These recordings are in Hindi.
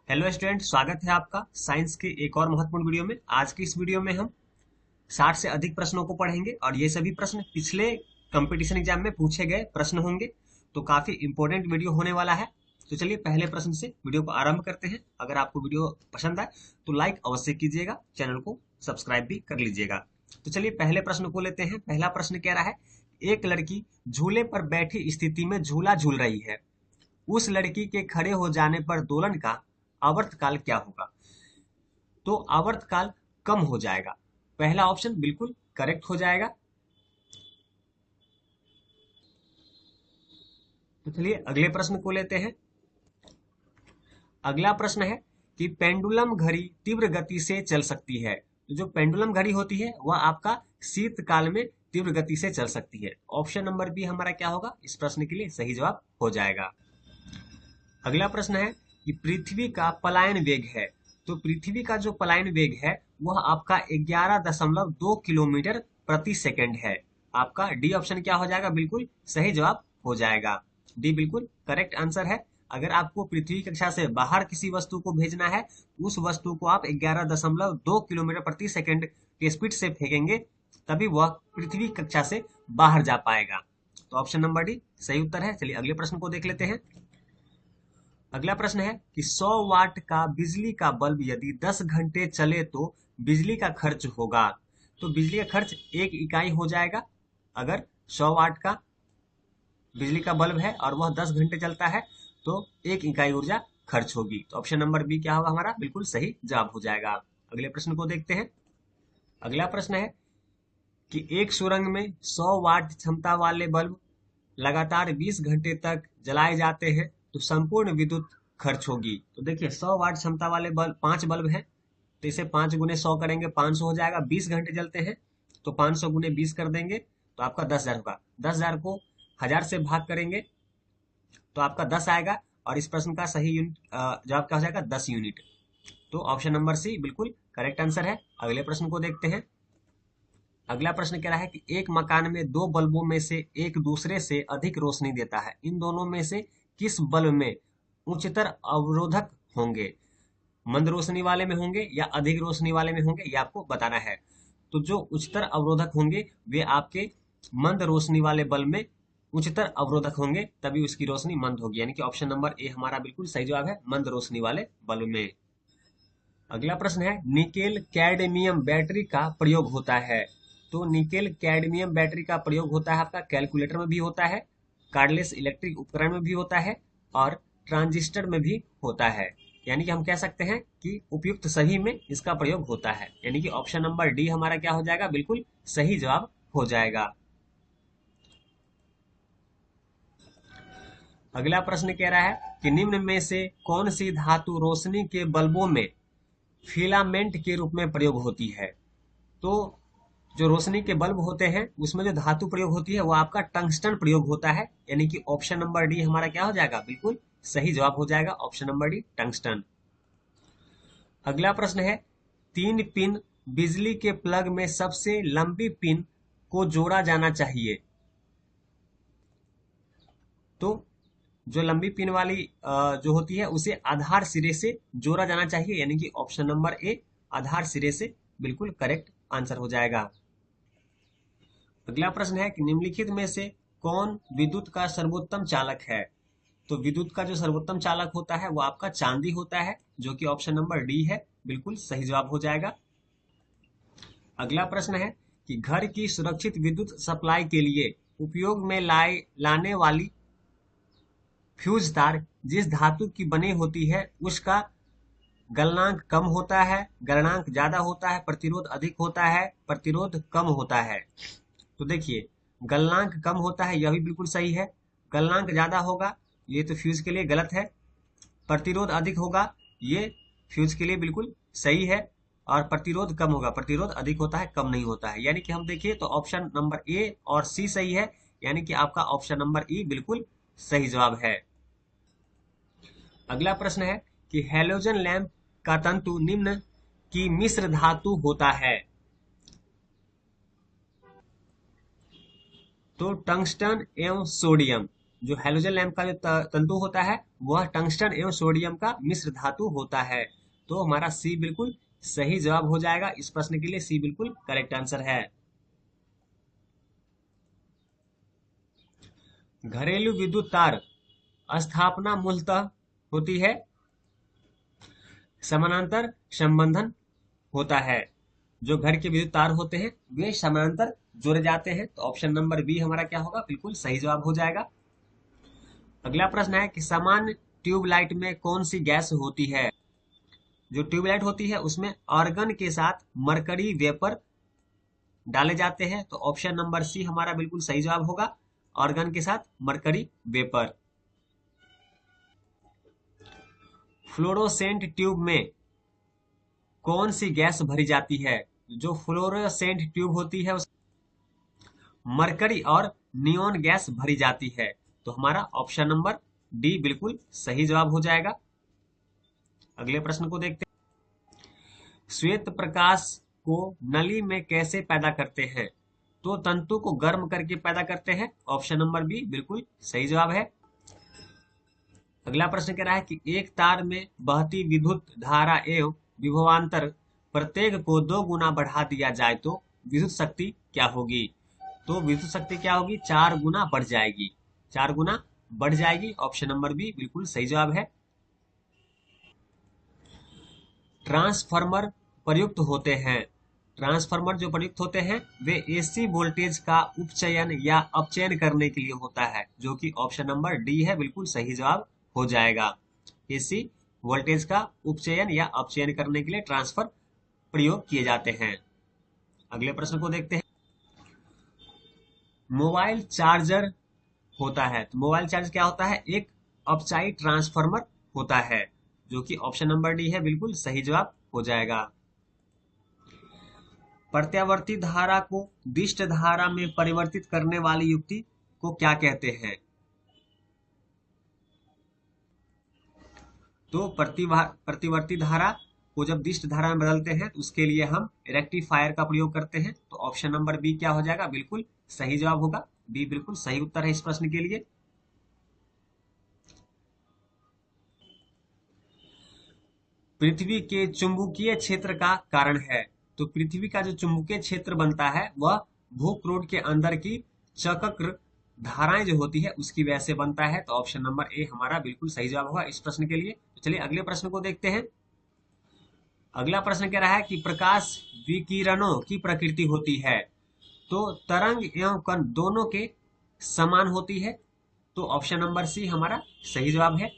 हेलो स्टूडेंट, स्वागत है आपका साइंस के एक और महत्वपूर्ण वीडियो में। आज की इस वीडियो में हम 60 से अधिक प्रश्नों को पढ़ेंगे और ये सभी प्रश्न पिछले कंपटीशन एग्जाम में पूछे गए प्रश्न होंगे, तो काफी इंपॉर्टेंट वीडियो होने वाला है। तो चलिए पहले प्रश्न से वीडियो को आरंभ करते हैं। अगर आपको वीडियो पसंद आए तो लाइक अवश्य कीजिएगा, चैनल को सब्सक्राइब भी कर लीजिएगा। तो चलिए पहले प्रश्न को लेते हैं। पहला प्रश्न कह रहा है, एक लड़की झूले पर बैठी स्थिति में झूला झूल रही है। उस लड़की के खड़े हो जाने पर दोलन का आवर्तकाल क्या होगा? तो आवर्तकाल कम हो जाएगा। पहला ऑप्शन बिल्कुल करेक्ट हो जाएगा। तो चलिए अगले प्रश्न को लेते हैं। अगला प्रश्न है कि पेंडुलम घड़ी तीव्र गति से चल सकती है। तो जो पेंडुलम घड़ी होती है वह आपका शीतकाल में तीव्र गति से चल सकती है। ऑप्शन नंबर बी हमारा क्या होगा? इस प्रश्न के लिए सही जवाब हो जाएगा। अगला प्रश्न है कि पृथ्वी का पलायन वेग है। तो पृथ्वी का जो पलायन वेग है वह आपका 11.2 किलोमीटर प्रति सेकंड है। आपका डी ऑप्शन क्या हो जाएगा? बिल्कुल सही जवाब हो जाएगा। डी बिल्कुल करेक्ट आंसर है। अगर आपको पृथ्वी कक्षा से बाहर किसी वस्तु को भेजना है, उस वस्तु को आप 11.2 किलोमीटर प्रति सेकंड के स्पीड से फेंकेंगे, तभी वह पृथ्वी कक्षा से बाहर जा पाएगा। तो ऑप्शन नंबर डी सही उत्तर है। चलिए अगले प्रश्न को देख लेते हैं। अगला प्रश्न है कि 100 वाट का बिजली का बल्ब यदि 10 घंटे चले तो बिजली का खर्च होगा। तो बिजली का खर्च 1 इकाई हो जाएगा। अगर 100 वाट का बिजली का बल्ब है और वह 10 घंटे चलता है तो 1 इकाई ऊर्जा खर्च होगी। तो ऑप्शन नंबर बी क्या होगा? हमारा बिल्कुल सही जवाब हो जाएगा। अगले प्रश्न को देखते हैं। अगला प्रश्न है कि एक सुरंग में 100 वाट क्षमता वाले बल्ब लगातार 20 घंटे तक जलाए जाते हैं तो संपूर्ण विद्युत खर्च होगी। तो देखिए 100 वाट क्षमता वाले बल्ब 5 बल्ब हैं, तो इसे 5 गुने 100 करेंगे 500 हो जाएगा। 20 घंटे जलते हैं तो 500 गुने 20 कर देंगे तो आपका 10,000 होगा। 10,000 को 1000 से भाग करेंगे तो आपका 10 आएगा और इस प्रश्न का सही यूनिट जवाब क्या हो जाएगा? 10 यूनिट। तो ऑप्शन नंबर सी बिल्कुल करेक्ट आंसर है। अगले प्रश्न को देखते हैं। अगला प्रश्न कह रहा है कि एक मकान में 2 बल्बों में से एक दूसरे से अधिक रोशनी देता है। इन दोनों में से किस बल्ब में उच्चतर अवरोधक होंगे? मंद रोशनी वाले में होंगे या अधिक रोशनी वाले में होंगे, ये आपको बताना है। तो जो उच्चतर अवरोधक होंगे वे आपके मंद रोशनी वाले बल्ब में उच्चतर अवरोधक होंगे, तभी उसकी रोशनी मंद होगी। यानी कि ऑप्शन नंबर ए हमारा बिल्कुल सही जवाब है, मंद रोशनी वाले बल्ब में। अगला प्रश्न है, निकेल कैडमियम बैटरी का प्रयोग होता है। तो निकेल कैडमियम बैटरी का प्रयोग होता है आपका कैलकुलेटर में भी होता है, कार्डलेस इलेक्ट्रिक उपकरण में भी होता है और ट्रांजिस्टर में भी होता है। यानी कि हम कह सकते हैं कि उपयुक्त सभी में इसका प्रयोग होता है। यानी कि ऑप्शन नंबर डी हमारा क्या हो जाएगा? बिल्कुल सही जवाब हो जाएगा। अगला प्रश्न कह रहा है कि निम्न में से कौन सी धातु रोशनी के बल्बों में फिलामेंट के रूप में प्रयोग होती है? तो जो रोशनी के बल्ब होते हैं उसमें जो धातु प्रयोग होती है वो आपका टंगस्टन प्रयोग होता है। यानी कि ऑप्शन नंबर डी हमारा क्या हो जाएगा? बिल्कुल सही जवाब हो जाएगा, ऑप्शन नंबर डी टंगस्टन। अगला प्रश्न है, 3 पिन बिजली के प्लग में सबसे लंबी पिन को जोड़ा जाना चाहिए। तो जो लंबी पिन वाली जो होती है उसे आधार सिरे से जोड़ा जाना चाहिए। यानी कि ऑप्शन नंबर ए आधार सिरे से बिल्कुल करेक्ट आंसर हो जाएगा। अगला प्रश्न है कि निम्नलिखित में से कौन विद्युत का सर्वोत्तम चालक है? तो विद्युत का जो सर्वोत्तम चालक होता है वो आपका चांदी होता है, जो कि ऑप्शन नंबर डी है, बिल्कुल सही जवाब हो जाएगा। अगला प्रश्न है कि घर की सुरक्षित विद्युत सप्लाई के लिए उपयोग में लाने वाली फ्यूज तार जिस धातु की बनी होती है उसका गलनांक कम होता है, गलनांक ज्यादा होता है, प्रतिरोध अधिक होता है, प्रतिरोध कम होता है? तो देखिए गलनांक कम होता है, यह भी बिल्कुल सही है। गलनांक ज्यादा होगा, ये तो फ्यूज के लिए गलत है। प्रतिरोध अधिक होगा, ये फ्यूज के लिए बिल्कुल सही है। और प्रतिरोध कम होगा, प्रतिरोध अधिक होता है, कम नहीं होता है। यानी कि हम देखिए तो ऑप्शन नंबर ए और सी सही है। यानी कि आपका ऑप्शन नंबर ई बिल्कुल सही जवाब है। अगला प्रश्न है कि हैलोजन लैंप का तंतु निम्न की मिश्र धातु होता है। तो टंगस्टन एवं सोडियम। जो हैलोजन लैंप का जो तंतु होता है वह टंगस्टन एवं सोडियम का मिश्र धातु होता है। तो हमारा सी बिल्कुल सही जवाब हो जाएगा। इस प्रश्न के लिए सी बिल्कुल करेक्ट आंसर है। घरेलू विद्युत तार स्थापना मूलतः होती है समानांतर संबंधन होता है। जो घर के विद्युत तार होते हैं वे समानांतर जोड़े जाते हैं। तो ऑप्शन नंबर बी हमारा क्या होगा, बिल्कुल सही जवाब हो जाएगा। अगला प्रश्न है कि सामान्य ट्यूबलाइट में कौन सी गैस होती है। जो ट्यूबलाइट होती है उसमें आर्गन के साथ मरकरी वेपर डाले जाते हैं। तो ऑप्शन नंबर सी हमारा बिल्कुल सही जवाब होगा, आर्गन के साथ मरकरी वेपर। फ्लोरोसेंट ट्यूब में कौन सी गैस भरी जाती है। जो फ्लोरोसेंट ट्यूब होती है उस मरकरी और नियोन गैस भरी जाती है। तो हमारा ऑप्शन नंबर डी बिल्कुल सही जवाब हो जाएगा। अगले प्रश्न को देखते हैं। श्वेत प्रकाश को नली में कैसे पैदा करते हैं। तो तंतु को गर्म करके पैदा करते हैं। ऑप्शन नंबर बी बिल्कुल सही जवाब है। अगला प्रश्न कह रहा है कि एक तार में बहती विद्युत धारा एवं विभवांतर प्रत्येक को 2 गुना बढ़ा दिया जाए तो विद्युत शक्ति क्या होगी। तो विद्युत शक्ति क्या होगी, 4 गुना बढ़ जाएगी। 4 गुना बढ़ जाएगी। ऑप्शन नंबर बी बिल्कुल सही जवाब है। ट्रांसफार्मर प्रयुक्त होते हैं। ट्रांसफार्मर जो प्रयुक्त होते हैं वे एसी वोल्टेज का उपचयन या अपचयन करने के लिए होता है, जो कि ऑप्शन नंबर डी है, बिल्कुल सही जवाब हो जाएगा। एसी वोल्टेज का उपचयन या अपचयन करने के लिए ट्रांसफर प्रयोग किए जाते हैं। अगले प्रश्न को देखते हैं। मोबाइल चार्जर होता है। तो मोबाइल चार्जर क्या होता है, एक अपचाई ट्रांसफार्मर होता है, जो कि ऑप्शन नंबर डी है, बिल्कुल सही जवाब हो जाएगा। प्रत्यावर्ती धारा को दिष्ट धारा में परिवर्तित करने वाली युक्ति को क्या कहते हैं। तो प्रतिवर्ती धारा को जब दिष्ट धारा में बदलते हैं तो उसके लिए हम रेक्टिफायर का प्रयोग करते हैं। तो ऑप्शन नंबर बी क्या हो जाएगा, बिल्कुल सही जवाब होगा। बी बिल्कुल सही उत्तर है इस प्रश्न के लिए। पृथ्वी के चुंबकीय क्षेत्र का कारण है। तो पृथ्वी का जो चुंबकीय क्षेत्र बनता है वह भूप्रोड के अंदर की चक्र धाराएं जो होती है उसकी वजह से बनता है। तो ऑप्शन नंबर ए हमारा बिल्कुल सही जवाब होगा इस प्रश्न के लिए। तो चलिए अगले प्रश्न को देखते हैं। अगला प्रश्न कह रहा है कि प्रकाश विकिरणों की प्रकृति होती है। तो तरंग एवं कण दोनों के समान होती है। तो ऑप्शन नंबर सी हमारा सही जवाब है।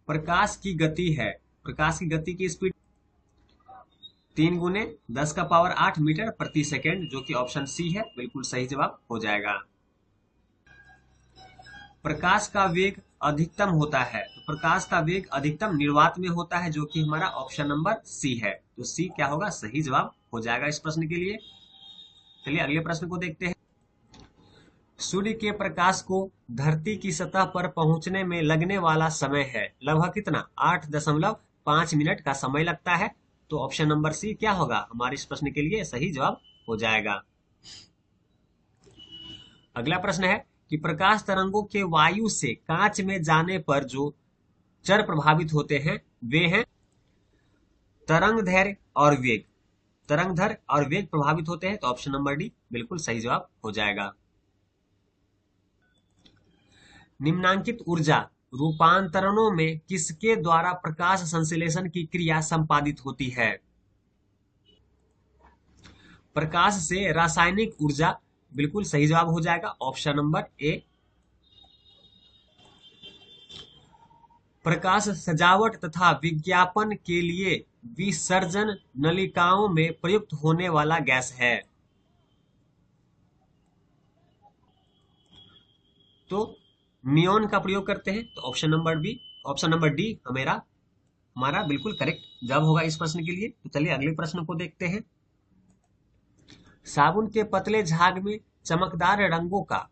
प्रकाश की गति है, प्रकाश की गति की स्पीड 3 गुने 10 का पावर 8 मीटर प्रति सेकेंड, जो कि ऑप्शन सी है, बिल्कुल सही जवाब हो जाएगा। प्रकाश का वेग अधिकतम होता है। तो प्रकाश का वेग अधिकतम निर्वात में होता है, जो कि हमारा ऑप्शन नंबर सी है। तो सी क्या होगा, सही जवाब हो जाएगा इस प्रश्न के लिए। चलिए अगले प्रश्न को देखते हैं। सूर्य के प्रकाश को धरती की सतह पर पहुंचने में लगने वाला समय है लगभग कितना, 8.5 मिनट का समय लगता है। तो ऑप्शन नंबर सी क्या होगा, हमारे इस प्रश्न के लिए सही जवाब हो जाएगा। अगला प्रश्न है कि प्रकाश तरंगों के वायु से कांच में जाने पर जो चर प्रभावित होते हैं वे हैं तरंग दैर्घ्य और वेग। तरंग दैर्घ्य और वेग प्रभावित होते हैं। तो ऑप्शन नंबर डी बिल्कुल सही जवाब हो जाएगा। निम्नांकित ऊर्जा रूपांतरणों में किसके द्वारा प्रकाश संश्लेषण की क्रिया संपादित होती है। प्रकाश से रासायनिक ऊर्जा, बिल्कुल सही जवाब हो जाएगा ऑप्शन नंबर ए। प्रकाश सजावट तथा विज्ञापन के लिए विसर्जन नलिकाओं में प्रयुक्त होने वाला गैस है। तो नियोन का प्रयोग करते हैं। तो ऑप्शन नंबर डी हमारा बिल्कुल करेक्ट जवाब होगा इस प्रश्न के लिए। तो चलिए अगले प्रश्न को देखते हैं। साबुन के पतले झाग में चमकदार रंगों का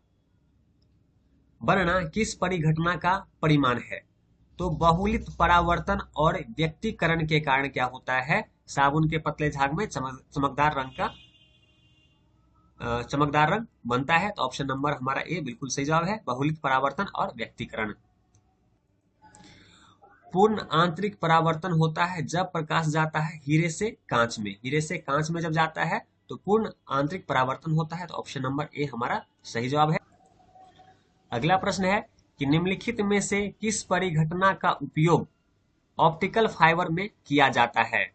बनना किस परिघटना का परिमाण है। तो बहुलित परावर्तन और व्यक्तीकरण के कारण क्या होता है, साबुन के पतले झाग में चमकदार रंग का चमकदार रंग बनता है। तो ऑप्शन नंबर हमारा ए बिल्कुल सही जवाब है, बहुलिक परावर्तन और व्यक्तीकरण। पूर्ण आंतरिक परावर्तन होता है जब प्रकाश जाता है हीरे से कांच में। हीरे से कांच में जब जाता है तो पूर्ण आंतरिक परावर्तन होता है। तो ऑप्शन नंबर ए हमारा सही जवाब है। अगला प्रश्न है कि निम्नलिखित में से किस परिघटना का उपयोग ऑप्टिकल फाइबर में किया जाता है।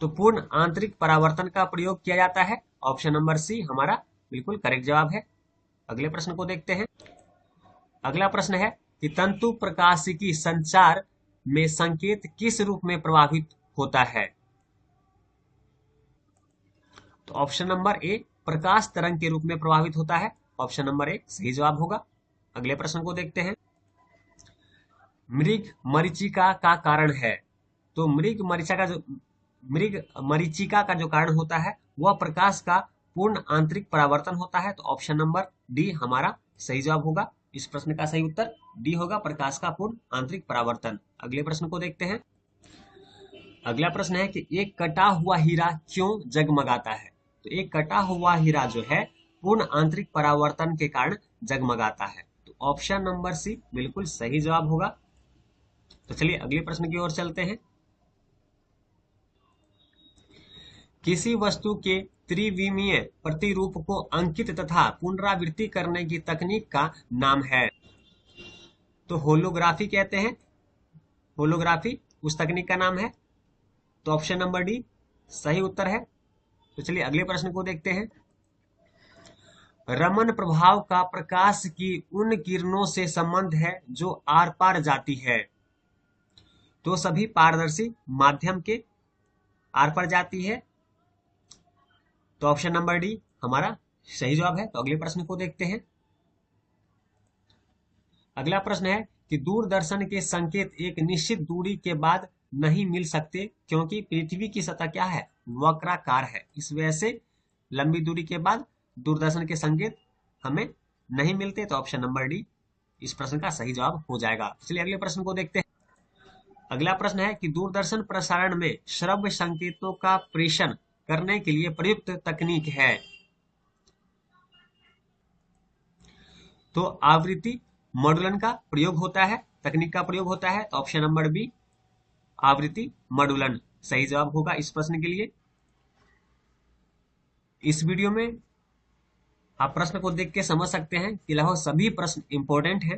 तो पूर्ण आंतरिक परावर्तन का प्रयोग किया जाता है। ऑप्शन नंबर सी हमारा बिल्कुल करेक्ट जवाब है। अगले प्रश्न को देखते हैं। अगला प्रश्न है कि तंतु प्रकाशिकी संचार में संकेत किस रूप में प्रभावित होता है। तो ऑप्शन नंबर ए प्रकाश तरंग के रूप में प्रभावित होता है। ऑप्शन नंबर ए सही जवाब होगा। अगले प्रश्न को देखते हैं। मृग मरीचिका का कारण है। तो मृग मरीचिका का जो कारण होता है वह प्रकाश का पूर्ण आंतरिक परावर्तन होता है। तो ऑप्शन नंबर डी हमारा सही जवाब होगा। इस प्रश्न का सही उत्तर डी होगा, प्रकाश का पूर्ण आंतरिक परावर्तन। अगले प्रश्न को देखते हैं। अगला प्रश्न है कि एक कटा हुआ हीरा क्यों जगमगाता है। तो एक कटा हुआ हीरा जो है पूर्ण आंतरिक परावर्तन के कारण जगमगाता है। तो ऑप्शन नंबर सी बिल्कुल सही जवाब होगा। तो चलिए अगले प्रश्न की ओर चलते हैं। किसी वस्तु के त्रिविमीय प्रतिरूप को अंकित तथा पुनरावृत्ति करने की तकनीक का नाम है। तो होलोग्राफी कहते हैं। होलोग्राफी उस तकनीक का नाम है। तो ऑप्शन नंबर डी सही उत्तर है। तो चलिए अगले प्रश्न को देखते हैं। रमन प्रभाव का प्रकाश की उन किरणों से संबंध है जो आर पार जाती है। तो सभी पारदर्शी माध्यम के आर पार जाती है। तो ऑप्शन नंबर डी हमारा सही जवाब है। तो अगले प्रश्न को देखते हैं। अगला प्रश्न है कि दूरदर्शन के संकेत एक निश्चित दूरी के बाद नहीं मिल सकते क्योंकि पृथ्वी की सतह क्या है, वक्राकार है। इस वजह से लंबी दूरी के बाद दूरदर्शन के संकेत हमें नहीं मिलते। तो ऑप्शन नंबर डी इस प्रश्न का सही जवाब हो जाएगा। चलिए अगले प्रश्न को देखते हैं। अगला प्रश्न है कि दूरदर्शन प्रसारण में श्रव्य संकेतों का प्रेषण करने के लिए प्रयुक्त तकनीक है। तो आवृत्ति मॉड्यूलन का प्रयोग होता है, तकनीक का प्रयोग होता है। तो ऑप्शन नंबर बी आवृत्ति मॉड्यूलन सही जवाब होगा इस प्रश्न के लिए। इस वीडियो में आप प्रश्न को देख के समझ सकते हैं कि लगभग सभी प्रश्न इंपॉर्टेंट हैं।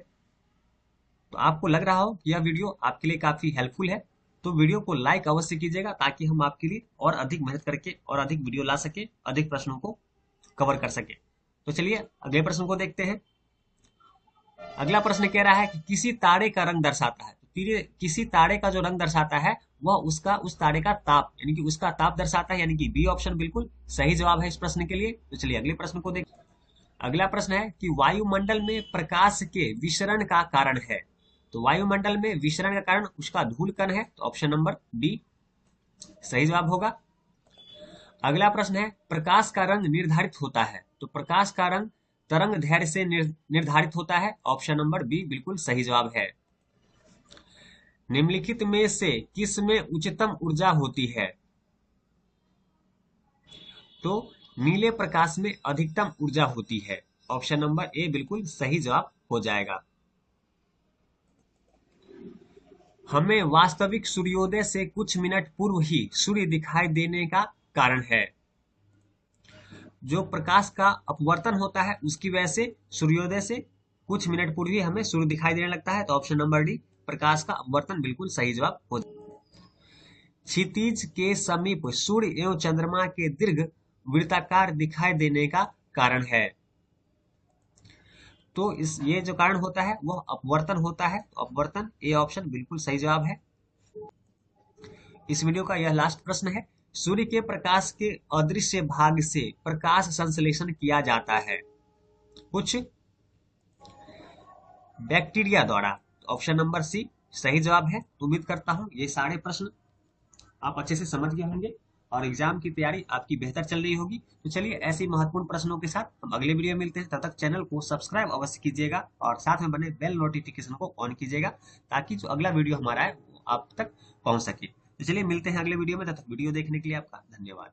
तो आपको लग रहा हो कि यह वीडियो आपके लिए काफी हेल्पफुल है तो वीडियो को लाइक अवश्य कीजिएगा ताकि हम आपके लिए और अधिक मेहनत करके और अधिक वीडियो ला सके, अधिक प्रश्नों को कवर कर सके। तो चलिए अगले प्रश्न को देखते हैं। अगला प्रश्न कह रहा है कि किसी तारे का रंग दर्शाता है। किसी तारे का जो रंग दर्शाता है वह उस तारे का ताप यानी कि उसका ताप दर्शाता है, यानी कि बी ऑप्शन बिल्कुल सही जवाब है इस प्रश्न के लिए। तो चलिए अगले प्रश्न को देखते हैं। अगला प्रश्न है कि वायुमंडल में प्रकाश के विसरण का कारण है। तो वायुमंडल में विसरण का कारण उसका धूल कण है। तो ऑप्शन नंबर डी सही जवाब होगा। अगला प्रश्न है प्रकाश का रंग निर्धारित होता है। तो प्रकाश का रंग तरंग दैर्घ्य से निर्धारित होता है। ऑप्शन नंबर बी बिल्कुल सही जवाब है। निम्नलिखित में से किस में उच्चतम ऊर्जा होती है। तो नीले प्रकाश में अधिकतम ऊर्जा होती है। ऑप्शन नंबर ए बिल्कुल सही जवाब हो जाएगा। हमें वास्तविक सूर्योदय से कुछ मिनट पूर्व ही सूर्य दिखाई देने का कारण है। जो प्रकाश का अपवर्तन होता है उसकी वजह से सूर्योदय से कुछ मिनट पूर्व ही हमें सूर्य दिखाई देने लगता है। तो ऑप्शन नंबर डी प्रकाश का अपवर्तन बिल्कुल सही जवाब हो जाएगा। क्षितिज के समीप सूर्य एवं चंद्रमा के दीर्घ वृत्ताकार दिखाई देने का कारण है। तो ये जो कारण होता है वह अपवर्तन होता है। तो अपवर्तन ए ऑप्शन बिल्कुल सही जवाब है। इस वीडियो का यह लास्ट प्रश्न है। सूर्य के प्रकाश के अदृश्य भाग से प्रकाश संश्लेषण किया जाता है कुछ बैक्टीरिया द्वारा। ऑप्शन नंबर सी सही जवाब है। तो उम्मीद करता हूं ये सारे प्रश्न आप अच्छे से समझ गए होंगे और एग्जाम की तैयारी आपकी बेहतर चल रही होगी। तो चलिए ऐसे महत्वपूर्ण प्रश्नों के साथ हम अगले वीडियो में मिलते हैं। तब तक चैनल को सब्सक्राइब अवश्य कीजिएगा और साथ में बने बेल नोटिफिकेशन को ऑन कीजिएगा ताकि जो अगला वीडियो हमारा है वो आप तक पहुंच सके। तो चलिए मिलते हैं अगले वीडियो में। तब तक वीडियो देखने के लिए आपका धन्यवाद।